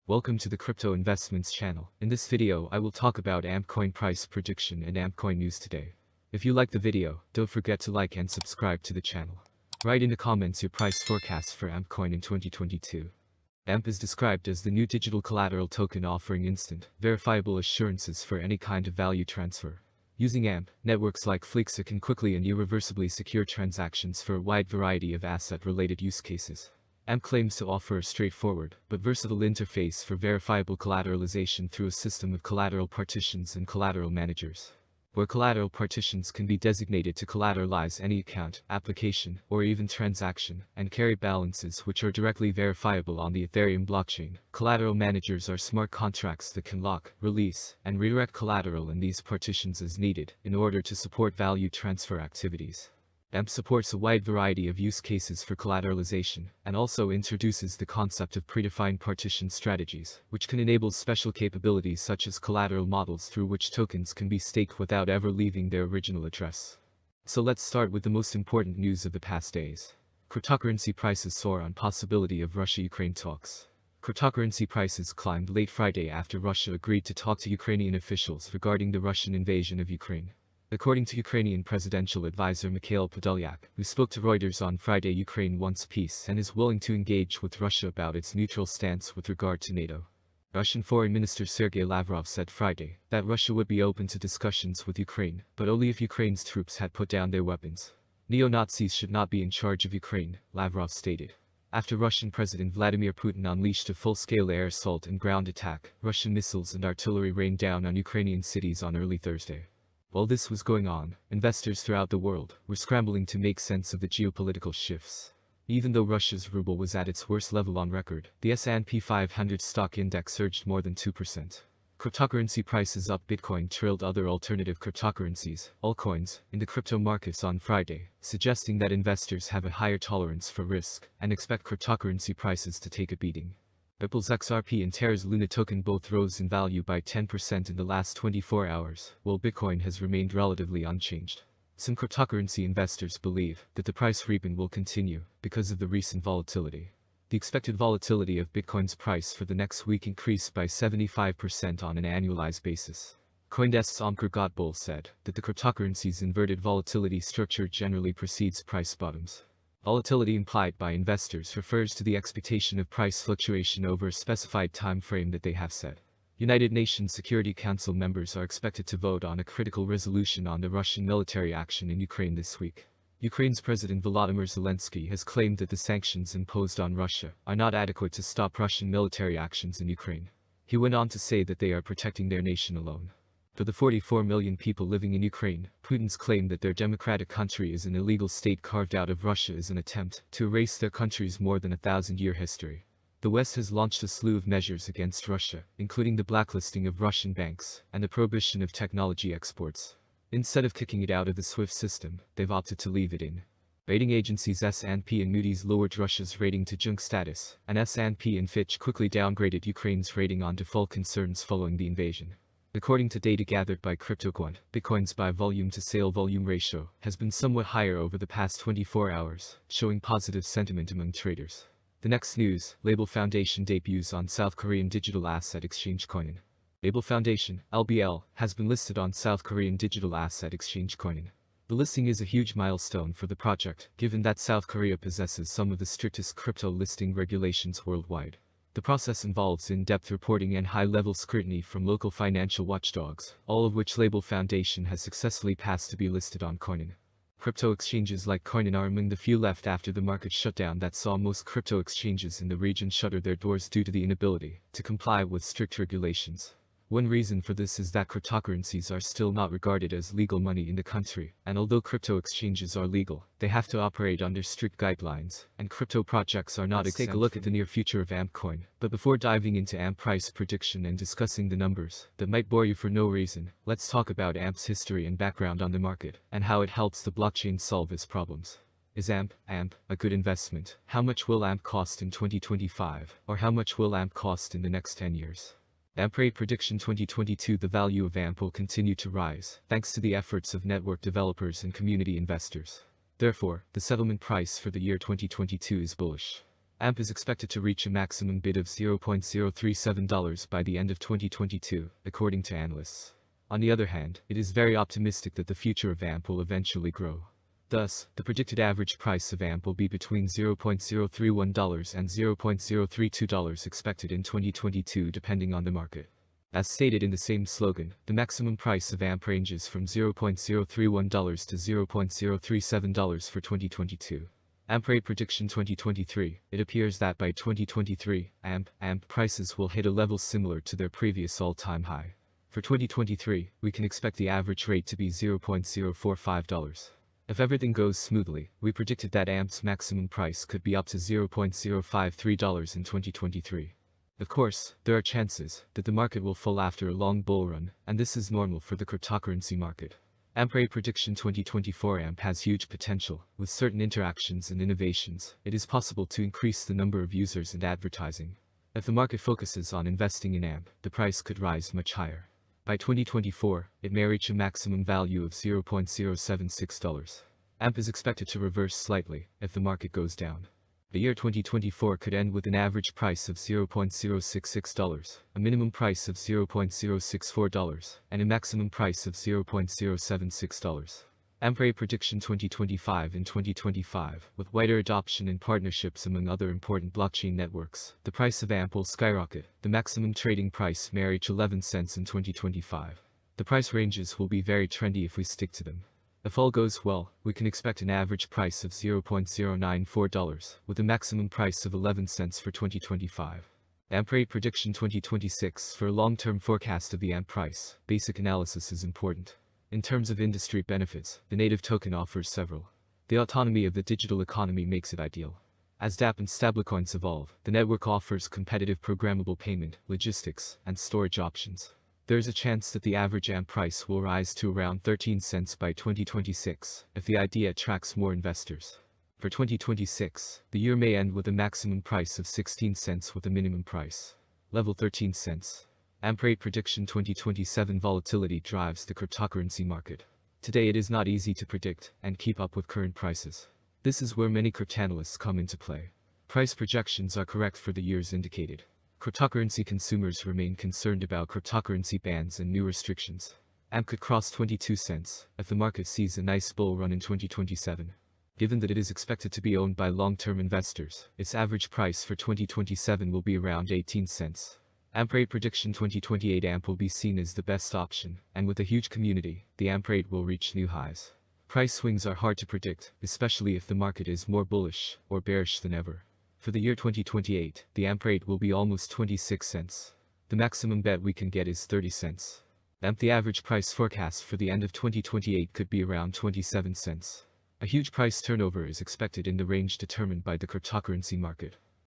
Welcome to the Crypto Investments channel. In this video, I will talk about AMP coin price prediction and AMP coin news today. If you like the video, don't forget to like and subscribe to the channel. Write in the comments your price forecast for AMP coin in 2022. AMP is described as the new digital collateral token offering instant, verifiable assurances for any kind of value transfer. Using AMP, networks like Fleexa can quickly and irreversibly secure transactions for a wide variety of asset-related use cases. AMP claims to offer a straightforward, but versatile interface for verifiable collateralization through a system of collateral partitions and collateral managers, where collateral partitions can be designated to collateralize any account, application, or even transaction, and carry balances which are directly verifiable on the Ethereum blockchain. Collateral managers are smart contracts that can lock, release, and redirect collateral in these partitions as needed, in order to support value transfer activities. AMP supports a wide variety of use cases for collateralization, and also introduces the concept of predefined partition strategies, which can enable special capabilities such as collateral models through which tokens can be staked without ever leaving their original address. So let's start with the most important news of the past days. Cryptocurrency prices soar on possibility of Russia-Ukraine talks. Cryptocurrency prices climbed late Friday after Russia agreed to talk to Ukrainian officials regarding the Russian invasion of Ukraine. According to Ukrainian presidential advisor Mikhail Podolyak, who spoke to Reuters on Friday, Ukraine wants peace and is willing to engage with Russia about its neutral stance with regard to NATO. Russian Foreign Minister Sergei Lavrov said Friday that Russia would be open to discussions with Ukraine, but only if Ukraine's troops had put down their weapons. Neo-Nazis should not be in charge of Ukraine, Lavrov stated. After Russian President Vladimir Putin unleashed a full-scale air assault and ground attack, Russian missiles and artillery rained down on Ukrainian cities on early Thursday. While this was going on, investors throughout the world were scrambling to make sense of the geopolitical shifts. Even though Russia's ruble was at its worst level on record, the S&P 500 stock index surged more than 2%. Cryptocurrency prices up. Bitcoin trailed other alternative cryptocurrencies, altcoins, in the crypto markets on Friday, suggesting that investors have a higher tolerance for risk and expect cryptocurrency prices to take a beating. Ripple's XRP and Terra's Luna token both rose in value by 10% in the last 24 hours, while Bitcoin has remained relatively unchanged. Some cryptocurrency investors believe that the price rebound will continue because of the recent volatility. The expected volatility of Bitcoin's price for the next week increased by 75% on an annualized basis. CoinDesk's Omkar Godbole said that the cryptocurrency's inverted volatility structure generally precedes price bottoms. Volatility implied by investors refers to the expectation of price fluctuation over a specified time frame that they have set. United Nations Security Council members are expected to vote on a critical resolution on the Russian military action in Ukraine this week. Ukraine's President Volodymyr Zelensky has claimed that the sanctions imposed on Russia are not adequate to stop Russian military actions in Ukraine. He went on to say that they are protecting their nation alone. For the 44 million people living in Ukraine, Putin's claim that their democratic country is an illegal state carved out of Russia is an attempt to erase their country's more than 1,000-year history. The West has launched a slew of measures against Russia, including the blacklisting of Russian banks and the prohibition of technology exports. Instead of kicking it out of the SWIFT system, they've opted to leave it in. Rating agencies S&P and Moody's lowered Russia's rating to junk status, and S&P and Fitch quickly downgraded Ukraine's rating on default concerns following the invasion. According to data gathered by CryptoQuant, Bitcoin's buy-volume to sale-volume ratio has been somewhat higher over the past 24 hours, showing positive sentiment among traders. The next news, Label Foundation debuts on South Korean digital asset exchange Coinin. Label Foundation, LBL, has been listed on South Korean digital asset exchange Coinin. The listing is a huge milestone for the project, given that South Korea possesses some of the strictest crypto listing regulations worldwide. The process involves in-depth reporting and high-level scrutiny from local financial watchdogs, all of which Label Foundation has successfully passed to be listed on Coinin. Crypto exchanges like Coinin are among the few left after the market shutdown that saw most crypto exchanges in the region shutter their doors due to the inability to comply with strict regulations. One reason for this is that cryptocurrencies are still not regarded as legal money in the country, and although crypto exchanges are legal, they have to operate under strict guidelines, and crypto projects are not exempt. Let's take a look at the near future of AMP coin. But before diving into AMP price prediction and discussing the numbers that might bore you for no reason, let's talk about AMP's history and background on the market, and how it helps the blockchain solve its problems. Is AMP a good investment? How much will AMP cost in 2025? Or how much will AMP cost in the next 10 years? AMP rate prediction 2022. The value of AMP will continue to rise, thanks to the efforts of network developers and community investors. Therefore, the settlement price for the year 2022 is bullish. AMP is expected to reach a maximum bid of $0.037 by the end of 2022, according to analysts. On the other hand, it is very optimistic that the future of AMP will eventually grow. Thus, the predicted average price of AMP will be between $0.031 and $0.032 expected in 2022 depending on the market. As stated in the same slogan, the maximum price of AMP ranges from $0.031 to $0.037 for 2022. AMP rate prediction 2023. It appears that by 2023, AMP prices will hit a level similar to their previous all-time high. For 2023, we can expect the average rate to be $0.045. If everything goes smoothly, we predicted that AMP's maximum price could be up to $0.053 in 2023. Of course, there are chances that the market will fall after a long bull run, and this is normal for the cryptocurrency market. AMP rate prediction 2024. AMP has huge potential. With certain interactions and innovations, it is possible to increase the number of users and advertising. If the market focuses on investing in AMP, the price could rise much higher. By 2024, it may reach a maximum value of $0.076. AMP is expected to reverse slightly if the market goes down. The year 2024 could end with an average price of $0.066, a minimum price of $0.064, and a maximum price of $0.076. AMP rate prediction 2025. In 2025, with wider adoption and partnerships among other important blockchain networks, the price of AMP will skyrocket. The maximum trading price may reach 11 cents in 2025. The price ranges will be very trendy if we stick to them. If all goes well, we can expect an average price of $0.094, with a maximum price of 11 cents for 2025. AMP rate prediction 2026. For a long-term forecast of the AMP price, basic analysis is important. In terms of industry benefits, the native token offers several. The autonomy of the digital economy makes it ideal. As dApp and stablecoins evolve, the network offers competitive programmable payment, logistics, and storage options. There is a chance that the average AMP price will rise to around 13 cents by 2026, if the idea attracts more investors. For 2026, the year may end with a maximum price of 16 cents with a minimum price level 13 cents. AMP rate prediction 2027. Volatility drives the cryptocurrency market. Today it is not easy to predict and keep up with current prices. This is where many cryptanalysts come into play. Price projections are correct for the years indicated. Cryptocurrency consumers remain concerned about cryptocurrency bans and new restrictions. AMP could cross 22 cents if the market sees a nice bull run in 2027. Given that it is expected to be owned by long-term investors, its average price for 2027 will be around 18 cents. AMP rate prediction 2028. AMP will be seen as the best option, and with a huge community, the AMP rate will reach new highs. Price swings are hard to predict, especially if the market is more bullish or bearish than ever. For the year 2028, the AMP rate will be almost 26 cents. The maximum bet we can get is 30 cents. AMP. The average price forecast for the end of 2028 could be around 27 cents. A huge price turnover is expected in the range determined by the cryptocurrency market.